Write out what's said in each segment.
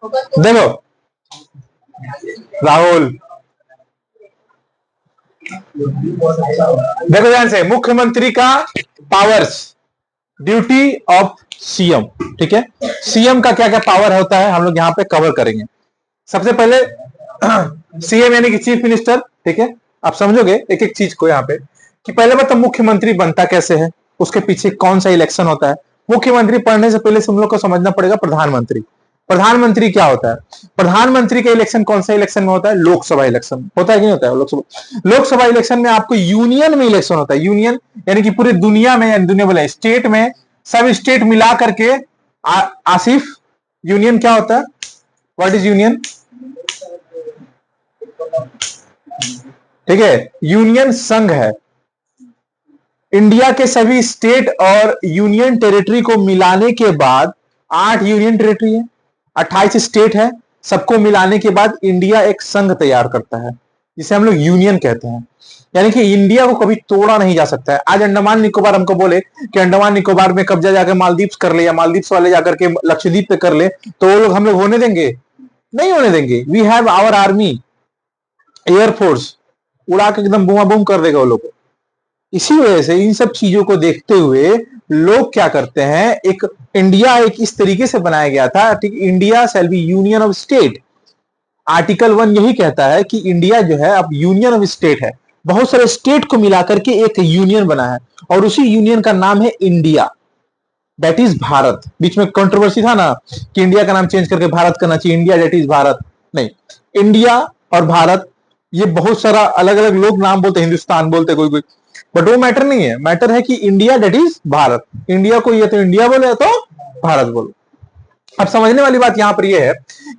देखो राहुल, देखो ध्यान से, मुख्यमंत्री का पावर्स, ड्यूटी ऑफ सीएम। ठीक है, सीएम का क्या क्या पावर होता है हम लोग यहां पे कवर करेंगे। सबसे पहले सीएम यानी कि चीफ मिनिस्टर। ठीक है, आप समझोगे एक एक चीज को यहाँ पे कि पहले बात तो मुख्यमंत्री बनता कैसे है, उसके पीछे कौन सा इलेक्शन होता है। मुख्यमंत्री पढ़ने से पहले हम लोग को समझना पड़ेगा प्रधानमंत्री। प्रधानमंत्री क्या होता है? प्रधानमंत्री का इलेक्शन कौन सा इलेक्शन में होता है? लोकसभा इलेक्शन होता है कि नहीं होता है? लोकसभा इलेक्शन में आपको यूनियन में इलेक्शन होता है। यूनियन यानी कि पूरी दुनिया में, यानी दुनिया बोले स्टेट में, सब स्टेट मिला करके आसिफ यूनियन क्या होता है? What is union? ठीक है, यूनियन संघ है। इंडिया के सभी स्टेट और यूनियन टेरिटरी को मिलाने के बाद 8 यूनियन टेरिटरी है, 28 स्टेट है, सबको मिलाने के बाद इंडिया एक संघ तैयार करता है जिसे हम लोग यूनियन कहते हैं। यानी कि इंडिया को कभी तोड़ा नहीं जा सकता है। आज अंडमान निकोबार हमको बोले कि अंडमान निकोबार में कब्जा जाकर मालदीव्स कर ले, या मालदीव्स वाले जाकर के लक्षद्वीप पे कर ले, तो वो लोग हम लोग होने देंगे? नहीं होने देंगे। We have our army, air force, उड़ा के एकदम बूमा बूम कर देगा वो लोग। इसी वजह से इन सब चीजों को देखते हुए लोग क्या करते हैं, एक इंडिया एक इस तरीके से बनाया गया था, ठीक, India shall be union of state. Article 1 यही कहता है कि इंडिया जो है अब यूनियन ऑफ स्टेट है, बहुत सारे स्टेट को मिलाकर के एक यूनियन बना है, और उसी यूनियन का नाम है इंडिया, दैट इज भारत। बीच में कंट्रोवर्सी था ना कि इंडिया का नाम चेंज करके भारत करना चाहिए, इंडिया दैट इज भारत नहीं, इंडिया और भारत ये बहुत सारा अलग अलग लोग नाम बोलते, हिंदुस्तान बोलते कोई कोई, बट वो मैटर नहीं है। मैटर है कि India that is Bharat. India को ये तो इंडिया बोले तो भारत बोलो। अब समझने वाली बात यहां पर यह है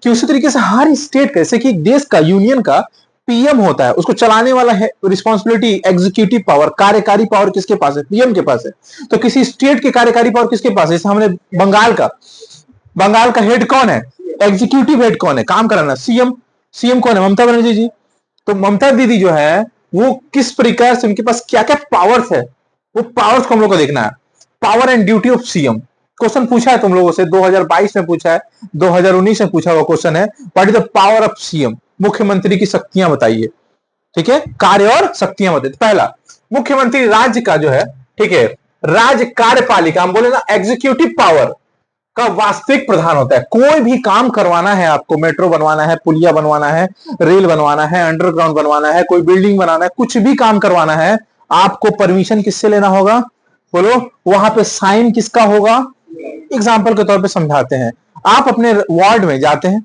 कि उसी तरीके से हर स्टेट कैसे कि देश का, यूनियन का पीएम होता है, उसको चलाने वाला है रिस्पॉन्सिबिलिटी, एग्जीक्यूटिव पावर, कार्यकारी पावर किसके पास है? पीएम के पास है। तो किसी स्टेट के कार्यकारी पावर किसके पास है? जैसे हमने बंगाल का हेड कौन है? एग्जीक्यूटिव हेड कौन है? काम कराना सीएम। सीएम कौन है? ममता बनर्जी जी। तो ममता दीदी जो है वो किस प्रकार से, उनके पास क्या क्या पावर्स है, वो पावर्स को हम लोग को देखना है। Power and duty of CM question पूछा है तुम लोगों से, 2022 में पूछा है, 2019 में पूछा हुआ क्वेश्चन है। What is the power of CM? मुख्यमंत्री की शक्तियां बताइए। ठीक है, कार्य और शक्तियां बताइए। पहला, मुख्यमंत्री राज्य का जो है, ठीक है, राज्य कार्यपालिका, हम बोले ना एग्जीक्यूटिव पावर का वास्तविक प्रधान होता है। कोई भी काम करवाना है आपको, मेट्रो बनवाना है, पुलिया बनवाना है, रेल बनवाना है, अंडरग्राउंड बनवाना है, कोई बिल्डिंग बनाना है, कुछ भी काम करवाना है, आपको परमिशन किससे लेना होगा? बोलो, वहां पे साइन किसका होगा? एग्जाम्पल के तौर पे समझाते हैं। आप अपने वार्ड में जाते हैं,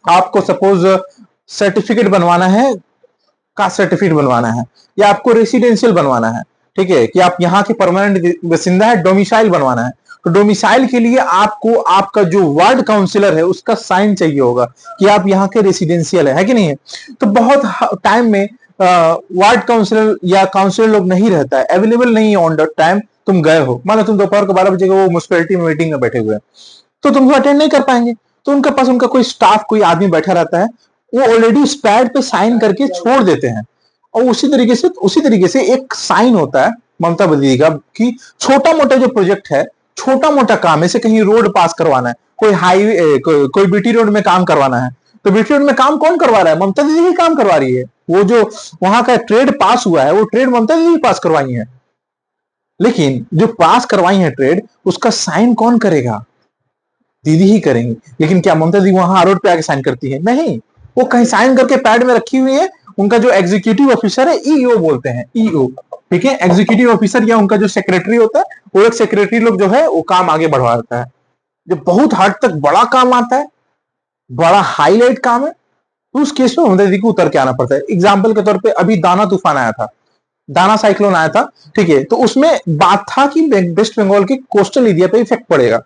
आपको सपोज सर्टिफिकेट बनवाना है, कास्ट सर्टिफिकेट बनवाना है, या आपको रेसिडेंशियल बनवाना है, ठीक है, कि आप यहाँ के परमानेंट बासिंदा है, डोमिसाइल बनवाना है। तो डोमिसाइल के लिए आपको आपका जो वार्ड काउंसिलर है उसका साइन चाहिए होगा कि आप यहाँ के रेसिडेंशियल है कि नहीं है। तो बहुत टाइम में वार्ड काउंसिलर या काउंसिलर लोग नहीं रहता है, अवेलेबल नहीं है ऑन द टाइम। तुम गए हो, मान लो तुम दोपहर को 12 बजे वो म्युनिसिपैलिटी में मीटिंग में बैठे हुए हैं, तो तुम अटेंड नहीं कर पाएंगे। तो उनके पास उनका कोई स्टाफ, कोई आदमी बैठा रहता है, वो ऑलरेडी उस पैड पे साइन करके छोड़ देते हैं। और उसी तरीके से एक साइन होता है ममता दीदी का कि छोटा मोटा जो प्रोजेक्ट है, छोटा मोटा काम, ऐसे कहीं रोड पास करवाना है, कोई हाईवे, कोई बीटी रोड में काम करवाना है, तो बीटी रोड में काम कौन करवा रहा है? ममता दीदी ही काम करवा रही है। वो जो वहां का ट्रेड पास हुआ है, वो ट्रेड ममता दीदी पास करवाई है। लेकिन जो पास करवाई है ट्रेड, उसका साइन कौन करेगा? दीदी ही करेंगी। लेकिन क्या ममता दीदी वहां रोड पे आके साइन करती है? नहीं, वो कहीं साइन करके पैड में रखी हुई है। उनका जो एग्जीक्यूटिव ऑफिसर है, ईओ बोलते हैं, ईओ, ठीक है, एग्जीक्यूटिव ऑफिसर या उनका जो सेक्रेटरी होता है, वो एक सेक्रेटरी लोग जो है वो काम आगे बढ़वाता है। जो बहुत हद तक बड़ा काम आता है, बड़ा हाईलाइट काम है, तो उस केस में ममता दीदी को उतर के आना पड़ता है। एग्जाम्पल के तौर पर अभी दाना तूफान आया था, दाना साइक्लोन आया था, ठीक है, तो उसमें बात था कि वेस्ट बंगाल के कोस्टल एरिया पे इफेक्ट पड़ेगा,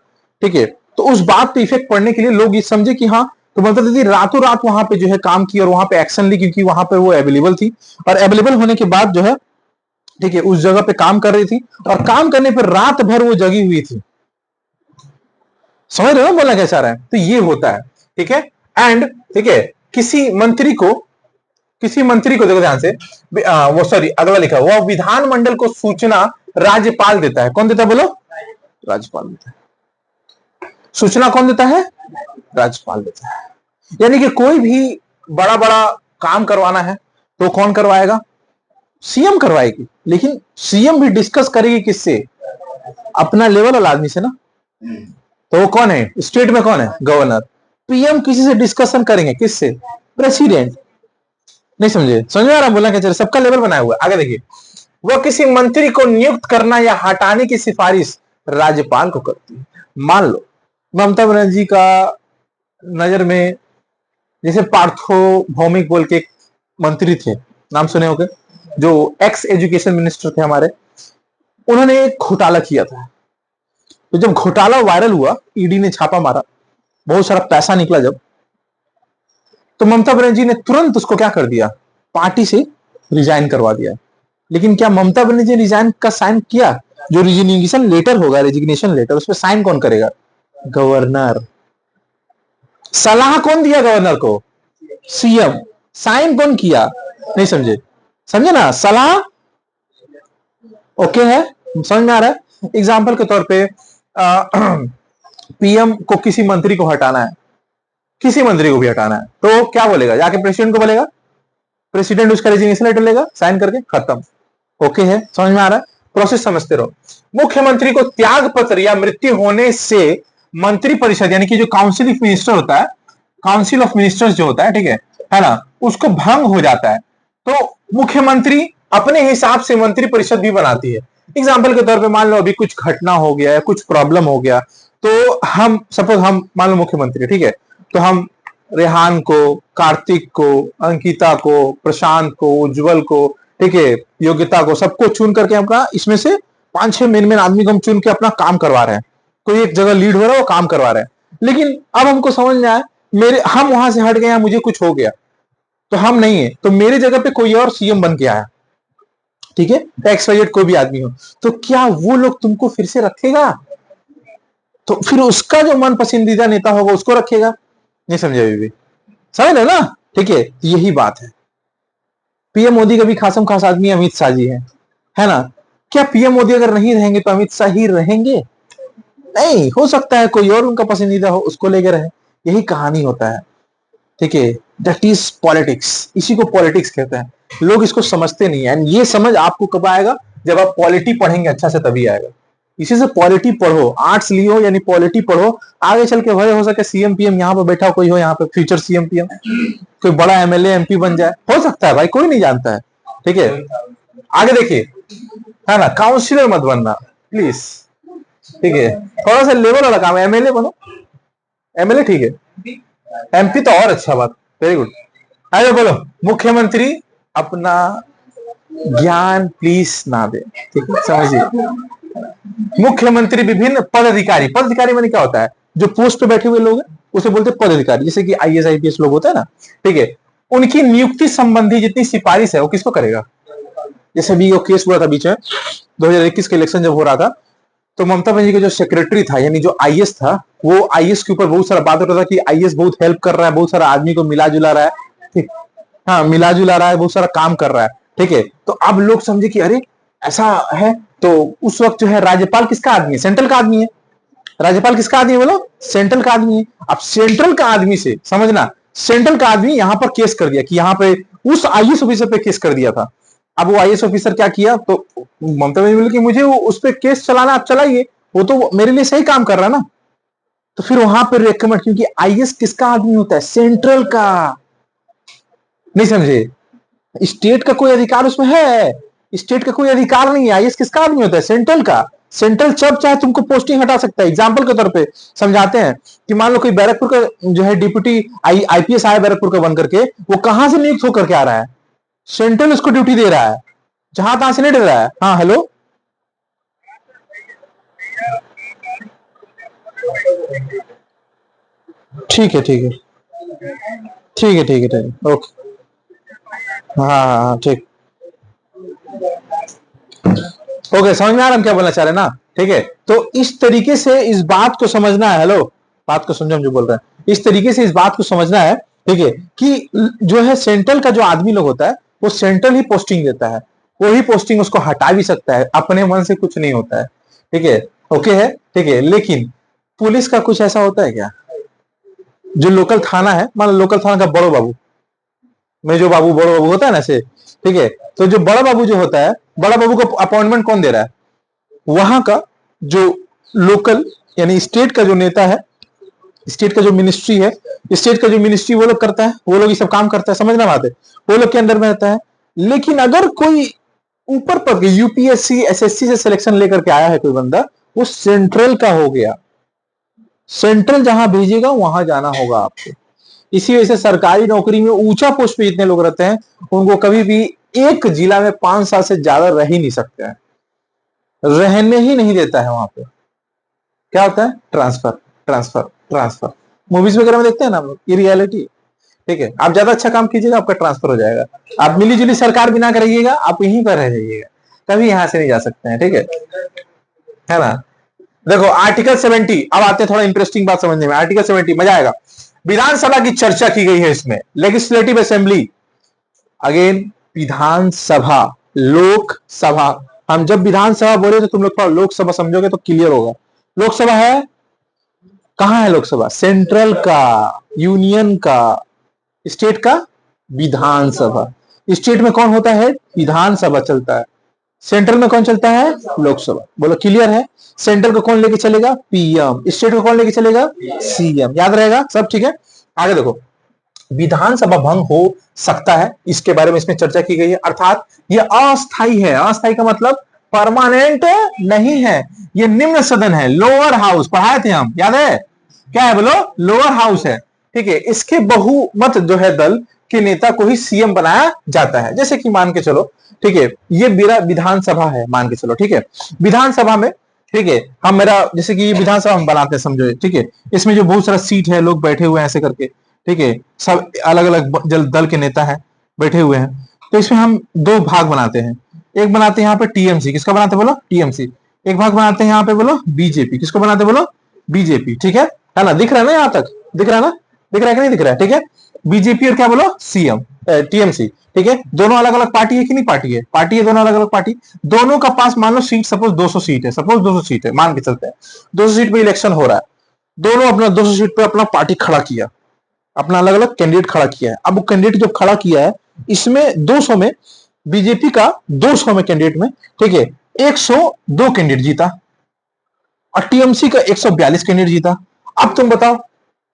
ठीक है। तो उस बात पे इफेक्ट पड़ने के लिए लोग ये समझे कि हाँ, तो ममता दीदी रातों रात वहां पे जो है काम की और वहां पे एक्शन ली, क्योंकि वहां पे वो अवेलेबल थी, और अवेलेबल होने के बाद जो है, ठीक है, उस जगह पे काम कर रही थी, और काम करने पर रात भर वो जगी हुई थी। समझ रहे हो बोलना कैसा रहा है? तो ये होता है, ठीक है। एंड ठीक है, किसी मंत्री को देखो ध्यान से, वो सॉरी अगला लिखा, वो विधानमंडल को सूचना राज्यपाल देता है। कौन देता है बोलो? राज्यपाल देता है। सूचना कौन देता है? राज्यपाल देता है। यानी कि कोई भी बड़ा बड़ा काम करवाना है तो कौन करवाएगा? सीएम करवाएगी। लेकिन सीएम भी डिस्कस करेगी किससे? अपना लेवल वाला आदमी से ना। तो वो कौन है? स्टेट में कौन है? गवर्नर। पीएम किसी से डिस्कशन करेंगे, किससे? प्रेसिडेंट। नहीं समझे? समझ में आ रहा बोलना क्या चल? सबका लेवल बनाया हुआ है। आगे देखिए, वह किसी मंत्री को नियुक्त करना या हटाने की सिफारिश राज्यपाल को करती है। मान लो ममता बनर्जी जी का नजर में जैसे पार्थो भौमिक बोल के एक मंत्री थे, नाम सुने होंगे, जो एक्स एजुकेशन मिनिस्टर थे हमारे, उन्होंने एक घोटाला किया था। तो जब घोटाला वायरल हुआ, ईडी ने छापा मारा, बहुत सारा पैसा निकला जब, तो ममता बनर्जी ने तुरंत उसको क्या कर दिया? पार्टी से रिजाइन करवा दिया। लेकिन क्या ममता बनर्जी ने रिजाइन का साइन किया? जो रिजिग्नेशन लेटर होगा, रेजिग्नेशन लेटर, उस पर साइन कौन करेगा? गवर्नर। सलाह कौन दिया गवर्नर को? सीएम। साइन कौन किया? नहीं समझे? समझे ना? सलाह ओके है, समझ में आ रहा है? एग्जाम्पल के तौर पे पीएम को किसी मंत्री को हटाना है, किसी मंत्री को भी हटाना है, तो क्या बोलेगा? जाके प्रेसिडेंट को बोलेगा, प्रेसिडेंट उसका रेजिग्नेशन लेटर लेगा, साइन करके खत्म। ओके है, समझ में आ रहा है? प्रोसेस समझते रहो। मुख्यमंत्री को त्याग पत्र या मृत्यु होने से मंत्री परिषद यानी कि जो काउंसिल ऑफ मिनिस्टर होता है, काउंसिल ऑफ मिनिस्टर्स जो होता है, ठीक है ना, उसको भंग हो जाता है, तो मुख्यमंत्री अपने हिसाब से मंत्री परिषद भी बनाती है। एग्जाम्पल के तौर पे मान लो अभी कुछ घटना हो गया है, कुछ प्रॉब्लम हो गया, तो हम सपोज हम मान लो मुख्यमंत्री, ठीक है, तो हम रेहान को, कार्तिक को, अंकिता को, प्रशांत को, उज्जवल को, ठीक है, योग्यता को, सबको चुन करके अपना इसमें से 5-6 मेन आदमी को हम चुन के अपना काम करवा रहे हैं। कोई एक जगह लीड हो रहा है, वो काम करवा रहे हैं। लेकिन अब हमको समझ में आया हम वहां से हट गए, मुझे कुछ हो गया, तो हम नहीं है, तो मेरी जगह पे कोई और सीएम बन के आया, ठीक है, XYZ कोई भी आदमी हो, तो क्या वो लोग तुमको फिर से रखेगा? तो फिर उसका जो मन पसंदीदा नेता होगा उसको रखेगा। नहीं समझे अभी भी? समझ लो ना? ठीक है, यही बात है। पीएम मोदी का भी खासम खास आदमी अमित शाह जी है ना? क्या पीएम मोदी अगर नहीं रहेंगे तो अमित शाह ही रहेंगे? नहीं, हो सकता है कोई और उनका पसंदीदा हो, उसको लेकर रहे। यही कहानी होता है, ठीक है। That is politics. इसी को पॉलिटिक्स कहते हैं। लोग इसको समझते नहीं है। ये समझ आपको कब आएगा? जब आप पॉलिटी पढ़ेंगे अच्छा से, तभी आएगा। इसी से पॉलिटी पढ़ो, आर्ट्स लियो यानी पॉलिटी पढ़ो, आगे चल के भले हो सके सीएम पीएम यहाँ पे बैठा कोई हो, यहाँ पे फ्यूचर सीएम पीएम, कोई बड़ा एमएलए एमपी बन जाए, हो सकता है भाई, कोई नहीं जानता है, ठीक है। आगे देखिए, है ना, काउंसिलर मत बनना प्लीज, ठीक है, थोड़ा सा लेवल वाला काम है। एमएलए बनो, एमएलए ठीक है, एमपी तो और अच्छा बात, वेरी गुड। आगे बोलो, मुख्यमंत्री अपना ज्ञान प्लीज ना दे, ठीक है, समझिए। मुख्यमंत्री विभिन्न पदाधिकारी, पदाधिकारी माने क्या होता है? जो पोस्ट पे बैठे हुए लोग हैं उसे बोलते हैं पदाधिकारी, जैसे कि आईएएस आईपीएस लोग होता है ना, ठीक है। उनकी नियुक्ति संबंधी जितनी सिफारिश है वो किसको करेगा? जैसे भी वो केस हुआ था बीच में 2021 के इलेक्शन जब हो रहा था, तो ममता बनर्जी का जो सेक्रेटरी था यानी जो आईएएस था, वो आईएएस के ऊपर बहुत सारा बात होता था कि आईएएस बहुत हेल्प कर रहा है, बहुत सारा आदमी को मिला जुला रहा है, ठीक, हाँ मिला जुला रहा है, बहुत सारा काम कर रहा है, ठीक है। तो अब लोग समझे कि अरे ऐसा है, तो उस वक्त जो है राज्यपाल किसका आदमी है? सेंट्रल का आदमी है। राज्यपाल किसका आदमी है बोलो? सेंट्रल का आदमी है। अब सेंट्रल का आदमी से समझना, सेंट्रल का आदमी यहां पर केस कर दिया कि यहाँ पे उस आईएएस ऑफिसर पे केस कर दिया था। अब वो आईएएस ऑफिसर क्या किया, तो ममता बनर्जी बोली कि मुझे वो उस पर केस चलाना, आप चलाइए, वो तो मेरे लिए सही काम कर रहा है ना। तो फिर वहां पर रिकमेंड, क्योंकि आईएएस किसका आदमी होता है? सेंट्रल का। नहीं समझे? स्टेट का कोई अधिकार उसमें है? स्टेट का कोई अधिकार नहीं है। आईएएस किसका आदमी होता है? सेंट्रल का। सेंट्रल जब चाहे तुमको पोस्टिंग हटा सकता है। एग्जाम्पल के तौर पे समझाते हैं कि मान लो कोई बैरकपुर का जो है डिप्यूटी आईपीएस आया बैरकपुर का बन करके, वो कहां से नियुक्त होकर के आ रहा है? सेंट्रल उसको ड्यूटी दे रहा है, जहां तहां से नहीं दे रहा है। हाँ हेलो, ठीक है ठीक है ठीक है ठीक है ठीक है, ओके, हाँ हाँ हाँ ठीक, ओके, समझ में आ रहा हम क्या बोलना चाह रहे हैं ना, ठीक है। तो इस तरीके से इस बात को समझना है, हेलो, बात को समझो हम जो बोल रहे हैं, इस तरीके से इस बात को समझना है, ठीक है, कि जो है सेंट्रल का जो आदमी लोग होता है वो सेंट्रल ही पोस्टिंग देता है, वही पोस्टिंग उसको हटा भी सकता है, अपने मन से कुछ नहीं होता है, ठीक है, ओके है, ठीक है। लेकिन पुलिस का कुछ ऐसा होता है क्या? जो लोकल थाना है, मान लो लोकल थाना का बड़ो बाबू में जो बाबू बड़ो बाबू होता है ना ऐसे, ठीक है, तो जो बड़ा बाबू जो होता है, बड़ा बाबू को अपॉइंटमेंट कौन दे रहा है? वहां का जो लोकल यानी स्टेट का जो नेता है, स्टेट का जो मिनिस्ट्री है, स्टेट का जो मिनिस्ट्री वो लोग करता है, वो लोग ये सब काम करता है, समझना बात है, वो लोग के अंदर में रहता है। लेकिन अगर कोई ऊपर पर यूपीएससी एसएससी से सिलेक्शन लेकर के आया है कोई बंदा, वो सेंट्रल का हो गया, सेंट्रल जहां भेजेगा वहां जाना होगा आपको। इसी वजह से सरकारी नौकरी में ऊंचा पोस्ट पे जितने लोग रहते हैं, उनको कभी भी एक जिला में 5 साल से ज्यादा रह ही नहीं सकते हैं, रहने ही नहीं देता है वहां पे। क्या होता है? Transfer transfer transfer. मूवीज वगैरह में देखते हैं ना हम लोग, ये रियलिटी। ठीक है, आप ज्यादा अच्छा काम कीजिएगा, आपका ट्रांसफर हो जाएगा। आप मिली जुली सरकार बिना करिएगा, आप यहीं पर रह जाइएगा, कभी यहां से नहीं जा सकते हैं। ठीक है ना? देखो आर्टिकल 70, अब आते हैं थोड़ा इंटरेस्टिंग बात समझने में। आर्टिकल 70 मजा आएगा। विधानसभा की चर्चा की गई है इसमें, लेजिस्लेटिव असेंबली। अगेन विधानसभा, लोकसभा। हम जब विधानसभा बोले तो तुम लोग थोड़ा लोकसभा समझोगे तो क्लियर होगा। लोकसभा है, कहां है लोकसभा? सेंट्रल का, यूनियन का, स्टेट का विधानसभा। स्टेट में कौन होता है? विधानसभा चलता है। सेंट्रल में कौन चलता है? लोकसभा। बोलो क्लियर है? सेंट्रल को कौन लेके चलेगा? पीएम। स्टेट को कौन लेके चलेगा? सीएम। याद रहेगा सब? ठीक है, आगे देखो। विधानसभा भंग हो सकता है, इसके बारे में इसमें चर्चा की गई है। अर्थात ये अस्थायी है। अस्थायी का मतलब परमानेंट नहीं है। ये निम्न सदन है, लोअर हाउस, पढ़ाए थे हम, याद है? क्या है बोलो? लोअर हाउस है। ठीक है, इसके बहुमत जो है दल के नेता को ही सीएम बनाया जाता है। जैसे कि मान के चलो, ठीक है, ये मेरा विधानसभा है, मान के चलो, ठीक है, विधानसभा में, ठीक है, हम मेरा जैसे कि विधानसभा हम बनाते हैं, समझो, ठीक है, इसमें जो बहुत सारा सीट है, लोग बैठे हुए हैं ऐसे करके, ठीक है, सब अलग अलग दल के नेता है बैठे हुए हैं। तो इसमें हम दो भाग बनाते हैं। एक बनाते हैं यहाँ पे टीएमसी, किसका बनाते हैं बोलो? टीएमसी। एक भाग बनाते हैं यहाँ पे बोलो बीजेपी, किसको बनाते हैं बोलो? बीजेपी। ठीक है ना? दिख रहा है ना? यहाँ तक दिख रहा है ना? दिख रहा है कि नहीं दिख रहा है? ठीक है, बीजेपी और क्या बोलो? CM, TMC. ठीक है, दोनों अलग अलग पार्टी है कि नहीं? पार्टी है, पार्टी है, दोनों अलग अलग पार्टी। दोनों का पास मान लो सीट, सपोज 200 सीट है, सपोज 200 सीट है, मान के चलते हैं 200 सीट पे इलेक्शन हो रहा है। दोनों अपना 200 सीट पे अपना पार्टी खड़ा किया, अपना अलग अलग कैंडिडेट खड़ा किया है। अब वो कैंडिडेट जो खड़ा किया है, इसमें 200 में बीजेपी का 200 में कैंडिडेट में, ठीक है, 102 कैंडिडेट जीता और टीएमसी का 142 कैंडिडेट जीता। अब तुम बताओ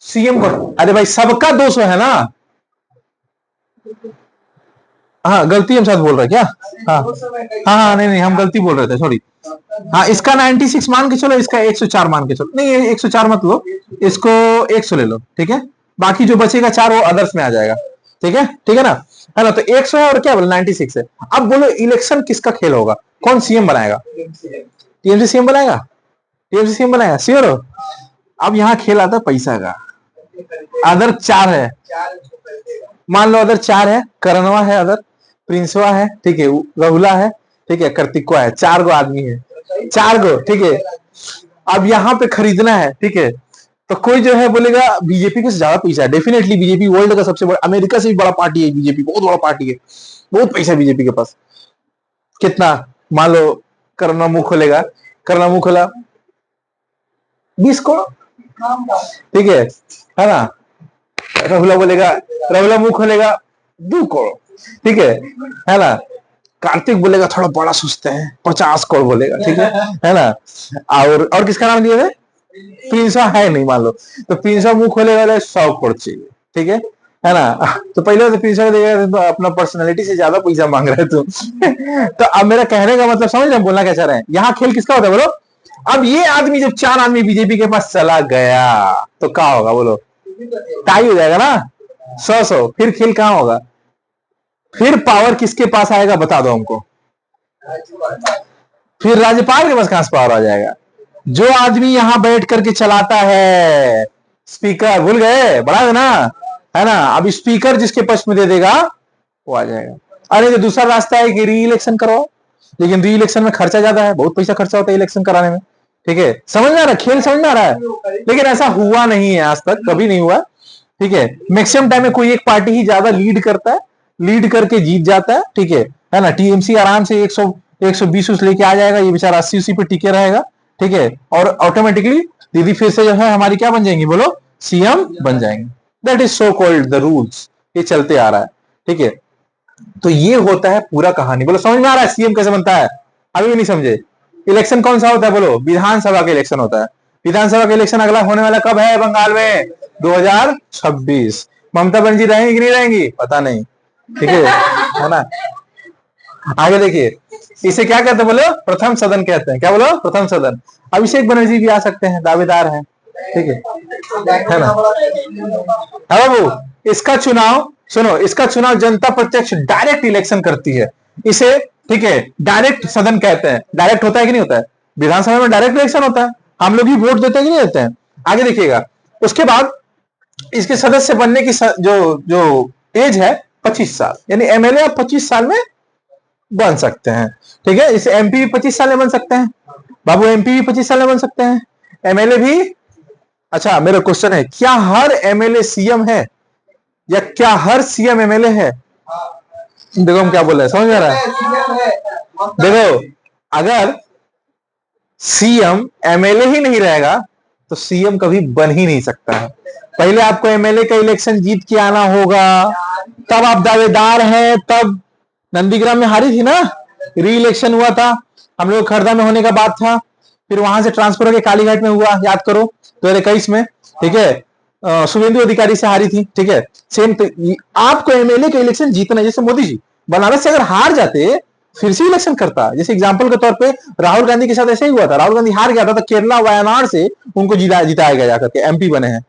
सीएम को, अरे भाई सबका 200 है ना? हाँ गलती हम साथ बोल रहे हैं क्या? हाँ हाँ हाँ, नहीं नहीं, हम गलती बोल रहे थे, सॉरी। हाँ, इसका 96 मान के चलो, इसका 104 मान के चलो। नहीं 104 मत लो, इसको 100 ले लो, ठीक है। बाकी जो बचेगा 4 वो अदर्स में आ जाएगा, ठीक है, ठीक है ना? है ना? तो 100 है और क्या बोलो 96 है। अब बोलो इलेक्शन किसका खेल होगा? कौन सीएम बनाएगा? टीएमसी सीएम बनाएगा? टीएमसी सीएम बनाएगा, श्योर हो? अब यहाँ खेल आता है पैसा का। अदर 4 है, मान लो अदर 4 है, करणवा है, अदर प्रिंसवा है, ठीक है, राहुला है, ठीक है, कार्तिकवा है। 4 गो आदमी है, 4 गो, ठीक है। अब यहाँ पे खरीदना है, ठीक है, तो कोई जो है बोलेगा बीजेपी के ज्यादा पैसा है। डेफिनेटली बीजेपी वर्ल्ड का सबसे बड़ा, अमेरिका से भी बड़ा पार्टी है बीजेपी, बहुत बड़ा पार्टी है, बहुत पैसा है बीजेपी के पास। कितना? मान लो करना मुंह खोलेगा, करना मुंह खोला 20 करोड़, ठीक है ना? राहुला बोलेगा, राहुला मुंह खोलेगा 2 करोड़, ठीक है ना? कार्तिक बोलेगा थोड़ा बड़ा सोचते हैं 50 करोड़ बोलेगा, ठीक है ना? और किसका नाम लिया है? प्रिंसा है नहीं, मान लो, तो प्रिंसा मुंह खोले वाले 100 करोड़ चाहिए, ठीक है ना? तो पहले तो प्रिंसा देगा तो अपना पर्सनालिटी से ज्यादा पैसा मांग रहे तुम। तो अब मेरा कहने का मतलब समझ रहे बोलना क्या चाह रहे हैं? यहाँ खेल किसका होता है बोलो? अब ये आदमी जब 4 आदमी बीजेपी के पास चला गया तो क्या होगा बोलो? टाई हो जाएगा ना, 100-100। फिर खेल कहां होगा? फिर पावर किसके पास आएगा बता दो हमको? फिर राज्यपाल के पास कहां से पावर आ जाएगा? जो आदमी यहां बैठ करके चलाता है, स्पीकर, भूल गए? बड़ा है ना, है ना? अब स्पीकर जिसके पक्ष में दे देगा वो आ जाएगा। अरे जो दूसरा रास्ता है कि री इलेक्शन करवाओ, लेकिन री इलेक्शन में खर्चा ज्यादा है, बहुत पैसा खर्चा होता है इलेक्शन कराने में, ठीक है? समझ में आ रहा है? खेल समझ में आ रहा है? लेकिन ऐसा हुआ नहीं है आज तक, कभी नहीं हुआ, ठीक है? मैक्सिमम टाइम में कोई एक पार्टी ही ज्यादा लीड करता है, लीड करके जीत जाता है, ठीक है ना? टीएमसी आराम से 120 लेके आ जाएगा, ये बेचारा 80 पे टिके रहेगा, ठीक है? और ऑटोमेटिकली दीदी फिर से जो है हमारी क्या बन जाएंगी बोलो? सीएम बन जाएंगे। That is so called the rules, ये चलते आ रहा है, ठीक है। तो ये होता है पूरा कहानी। बोलो समझ में आ रहा है सीएम कैसे बनता है? अभी भी नहीं समझे? इलेक्शन कौन सा होता है? बोलो विधानसभा का इलेक्शन होता है। विधानसभा का इलेक्शन अगला होने वाला कब है बंगाल में? 2026। ममता बनर्जी रहेंगी कि नहीं रहेंगी पता नहीं, ठीक है ना। आगे देखिए, इसे क्या कहते हैं? बोलो प्रथम सदन कहते हैं। क्या बोलो? प्रथम सदन। अभिषेक बनर्जी भी आ सकते हैं, दावेदार हैं, ठीक है ना। हाँ बाबू, इसका चुनाव सुनो, इसका चुनाव जनता प्रत्यक्ष डायरेक्ट इलेक्शन करती है इसे, ठीक है। डायरेक्ट सदन कहते हैं। डायरेक्ट होता है कि नहीं होता है? विधानसभा में डायरेक्ट इलेक्शन होता है, हम लोग ही वोट देते हैं कि नहीं देते हैं? आगे देखिएगा, उसके बाद इसके सदस्य बनने की जो जो एज है 25 साल, यानी एमएलए आप 25 साल में बन सकते हैं, ठीक है। इसे एमपी भी 25 साल में बन सकते हैं बाबू, एमपी भी 25 साल में बन सकते हैं, एमएलए भी। अच्छा मेरा क्वेश्चन है, क्या हर एमएलए सीएम है या क्या हर सीएम एमएलए है? देखो हम क्या बोल रहे हैं, समझ में आ रहा है? देखो, अगर सीएम एमएलए ही नहीं रहेगा तो सीएम कभी बन ही नहीं सकता है। पहले आपको एमएलए का इलेक्शन जीत के आना होगा, तब आप दावेदार हैं। तब नंदीग्राम में हारी थी ना, री इलेक्शन हुआ था, हम लोग खरदा में होने का बात था, फिर वहां से ट्रांसफर होकर कालीघाट में हुआ, याद करो 2021 में, ठीक है। शुभेंदु अधिकारी से हारी थी, ठीक है। सेम तो आपको एमएलए का इलेक्शन जीतना, जैसे मोदी जी बनारस से अगर हार जाते फिर से इलेक्शन करता। जैसे एग्जांपल के तौर पे राहुल गांधी के साथ ऐसे ही हुआ था, राहुल गांधी हार गया था तो केरला वायनाड से उनको जिताया गया जाकर के, एमपी बने हैं।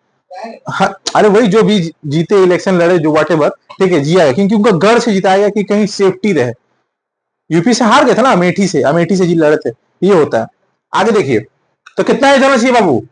अरे वही जो भी जीते इलेक्शन लड़े जो व्हाटएवर, ठीक है, जिया, क्योंकि उनका गढ़ से जिताया गया कि कहीं सेफ्टी रहे। यूपी से हार गए थे ना, अमेठी से जी लड़े थे, ये होता है। आगे देखिए, तो कितना एज होना चाहिए बाबू?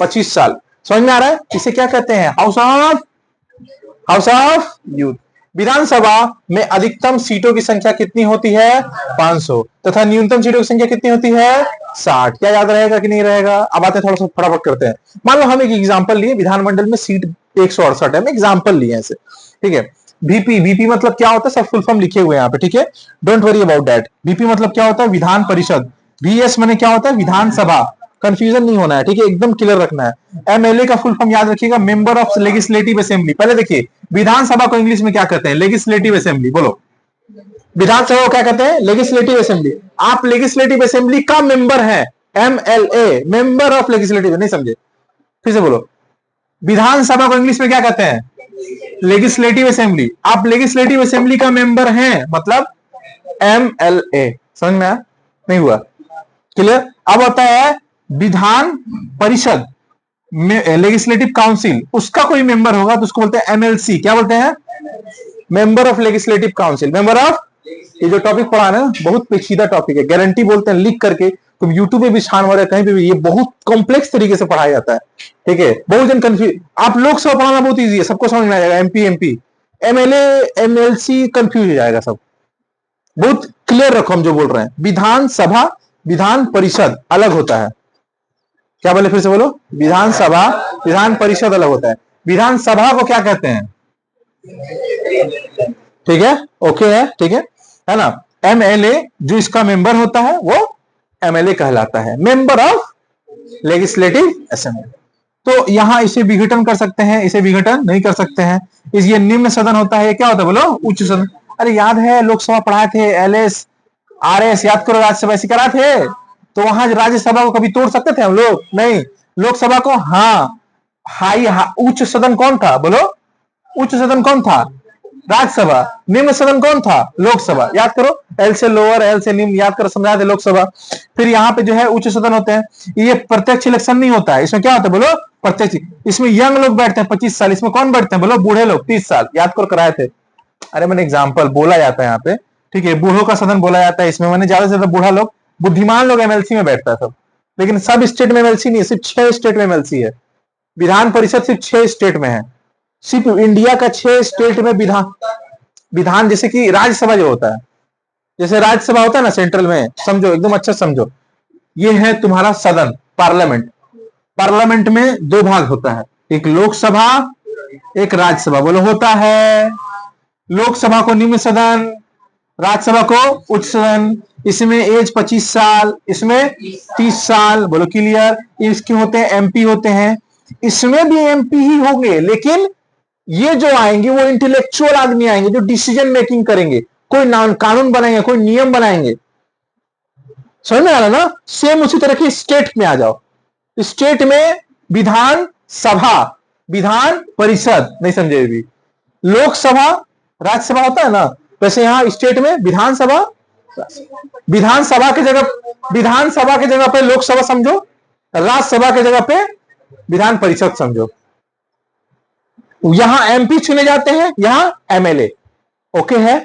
25 साल। समझ में आ रहा है? इसे क्या कहते हैं? House of youth. विधानसभा में अधिकतम सीटों की संख्या कितनी होती है? 500, तथा न्यूनतम सीटों की संख्या कितनी होती है? 60। क्या याद रहेगा कि नहीं रहेगा? अब आते थोड़ा सा फटाफट करते हैं। मान लो हम एक एग्जांपल लिए, विधानमंडल में सीट 168 है, हम एग्जांपल लिए ऐसे, ठीक है। वीपी मतलब क्या होता है? सब फुल फॉर्म लिखे हुए हैं यहाँ पे, ठीक है, don't worry about that. VP मतलब क्या होता है? विधान परिषद। वीएस मैंने क्या होता है? विधानसभा। कंफ्यूजन नहीं होना है, ठीक है, एकदम क्लियर रखना है। एमएलए का फुल फॉर्म याद रखिएगा, मेंबर ऑफ लेजिस्लेटिव असेंबली। पहले देखिए, विधानसभा को इंग्लिश में क्या कहते हैं? Legislative assembly. बोलो, विधानसभा को क्या कहते हैं? Legislative assembly. आप लेजिस्लेटिव असेंबली का मेंबर है, एमएलए, मेंबर ऑफ लेजिस्लेटिव। नहीं समझे? फिर से बोलो, विधानसभा को इंग्लिश में क्या कहते हैं? Legislative assembly. आप लेजिस्लेटिव असेंबली का मेंबर हैं, मतलब एमएलए। समझ में आया? नहीं हुआ? क्लियर? अब होता है विधान परिषद, लेजिस्लेटिव काउंसिल, उसका कोई मेंबर होगा तो उसको बोलते हैं एमएलसी। क्या बोलते हैं? Member of legislative council, member of. ये जो टॉपिक पढ़ा ना, बहुत पेचीदा टॉपिक है, गारंटी बोलते हैं लिख करके तुम यूट्यूब पे भी छान मारे, कहीं पे भी, ये बहुत कॉम्प्लेक्स तरीके से पढ़ाया जाता है, ठीक है। बहुत जन कंफ्यूज, आप लोकसभा पढ़ाना बहुत ईजी है, सबको समझ में आ जाएगा, एमपी, एमएलए, एमएलसी कंफ्यूज हो जाएगा सब। बहुत क्लियर रखो हम जो बोल रहे हैं। विधानसभा, विधान परिषद अलग होता है। क्या बोले? फिर से बोलो, विधानसभा, विधान परिषद अलग होता है। विधानसभा को क्या कहते हैं? ठीक है, ओके है, ठीक है ना। एमएलए जो इसका मेंबर होता है वो एमएलए कहलाता है, मेंबर ऑफ लेजिस्लेटिव असेंबली। तो यहां इसे विघटन कर सकते हैं, इसे विघटन नहीं कर सकते हैं। इस ये निम्न सदन होता है, क्या होता है? बोलो, उच्च सदन। अरे याद है लोकसभा पढ़ाए थे, एलएस आरएस, याद करो, राज्यसभा ऐसे करा थे। तो वहां राज्यसभा को कभी तोड़ सकते थे हम लोग? नहीं। लोकसभा को हाँ, उच्च सदन कौन था? बोलो, उच्च सदन कौन था? राज्यसभा। निम्न सदन कौन था? लोकसभा। याद करो, एल से लोअर, एल से निम्न, याद करो, समझा दे लोकसभा। फिर यहाँ पे जो है उच्च सदन होते हैं। ये प्रत्यक्ष इलेक्शन नहीं होता है, इसमें क्या होता है? बोलो, प्रत्यक्ष। इसमें यंग लोग बैठते हैं 25 साल, इसमें कौन बैठते हैं? बोलो, बूढ़े लोग 30 साल। याद करो, कराए थे। अरे मैंने एग्जाम्पल बोला जाता है यहाँ पे, ठीक है, बूढ़ों का सदन बोला जाता है इसमें, मैंने ज्यादा से ज्यादा बूढ़ा लोग, बुद्धिमान लोग एमएलसी में बैठता है सब। लेकिन सब स्टेट में एमएलसी नहीं है, सिर्फ 6 स्टेट में एमएलसी है। विधान परिषद सिर्फ 6 स्टेट में है, सिर्फ इंडिया का 6 स्टेट में विधान जैसे कि राज्यसभा जो होता है, जैसे राज्यसभा होता है ना सेंट्रल में, समझो एकदम अच्छा समझो, ये है तुम्हारा सदन, पार्लियामेंट। पार्लियामेंट में 2 भाग होता है, एक लोकसभा, एक राज्यसभा। बोलो, होता है। लोकसभा को निम्न सदन, राज्यसभा को उच्च सदन। इसमें एज 25 साल, इसमें 30 साल। बोलो, क्लियर? इसके होते हैं एमपी होते हैं, इसमें भी एमपी ही होंगे, लेकिन ये जो आएंगे वो इंटेलेक्चुअल आदमी आएंगे जो डिसीजन मेकिंग करेंगे, कोई कानून बनाएंगे, कोई नियम बनाएंगे। समझ में आ रहा ना? सेम उसी तरह की स्टेट में आ जाओ। स्टेट में विधान सभा, विधान परिषद, नहीं समझे भी, लोकसभा, राज्यसभा होता है ना, वैसे यहां स्टेट में विधानसभा, विधानसभा की जगह पे लोकसभा समझो, राज्यसभा की जगह पे विधान परिषद समझो। यहां एमपी चुने जाते हैं, यहां एमएलए। ओके है,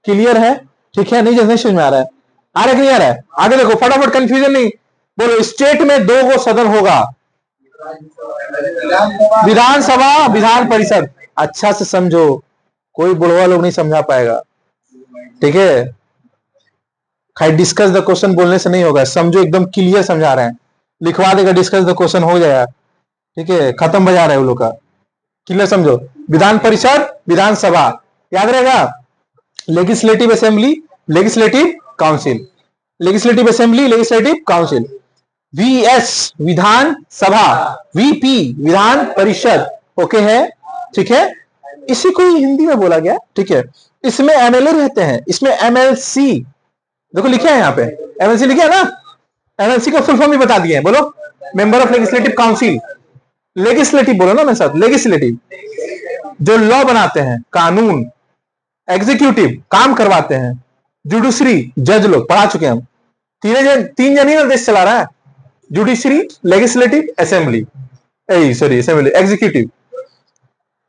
क्लियर है, ठीक है? नहीं जैसे समझ में आ रहा है? आ रहा क्लियर है? आगे देखो, फटाफट कंफ्यूजन नहीं। बोलो, स्टेट में 2 गो सदन होगा, विधानसभा, विधान परिषद। अच्छा से समझो, कोई बुढ़वा लोग नहीं समझा पाएगा, ठीक है? खाली डिस्कस द क्वेश्चन बोलने से नहीं होगा, समझो, एकदम क्लियर समझा रहे हैं। लिखवा देगा डिस्कस द क्वेश्चन, हो जाएगा, ठीक है? खत्म बजा रहे हैं वो लोग का। क्लियर समझो, विधान परिषद, विधानसभा, याद रहेगा। Legislative assembly, legislative council, legislative assembly, legislative council. VS Vidhan Sabha, VP Vidhan Parishad. Okay है, ठीक है? इसी को हिंदी में बोला गया, ठीक है? इसमें एमएलए रहते हैं, इसमें एमएलसी, देखो लिखे हैं यहाँ पे, एमएलसी लिखे है ना? एमएलसी का फुल फॉर्म भी बता दिए हैं, बोलो। Member of legislative council, legislative बोलो ना मेरे साथ, लेजिस्लेटिव जो लॉ बनाते हैं, कानून। एग्जीक्यूटिव काम करवाते हैं। जुडिशरी जज लोग, पढ़ा चुके हैं हम। तीन जन ही ना देश चला रहा है, judiciary, legislative, assembly, sorry assembly, executive.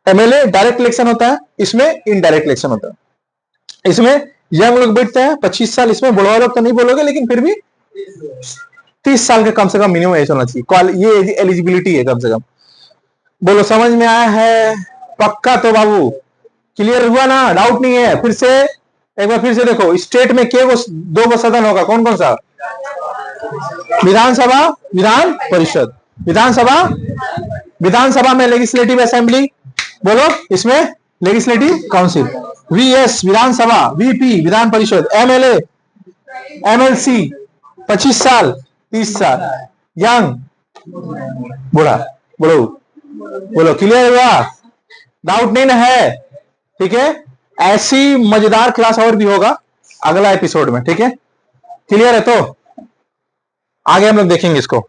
MLA direct election होता है, इसमें इनडायरेक्ट इलेक्शन होता है। इसमें यंग लोग बैठते हैं 25 साल, इसमें बुढ़वा लोग तो नहीं बोलोगे, लेकिन फिर भी 30 साल के कम से कम मिनिमम एज होना चाहिए, ये एलिजिबिलिटी है कम से कम। बोलो, समझ में आया है? पक्का तो बाबू, क्लियर हुआ ना? डाउट नहीं है? फिर से एक बार फिर से देखो, स्टेट में के 2 गो सदन होगा, कौन कौन सा? विधानसभा, विधान परिषद। विधानसभा, विधानसभा में लेजिस्लेटिव असेंबली, बोलो, इसमें लेजिस्लेटिव काउंसिल। वीएस विधानसभा, VP Vidhan Parishad, MLA, MLC 25 साल, 30 साल, यंग, बूढ़ा। बोलो, बोलो, क्लियर हुआ? डाउट नहीं ना है? ठीक है? ऐसी मजेदार क्लास और भी होगा अगला एपिसोड में, ठीक है? क्लियर है? तो आगे हम लोग देखेंगे इसको।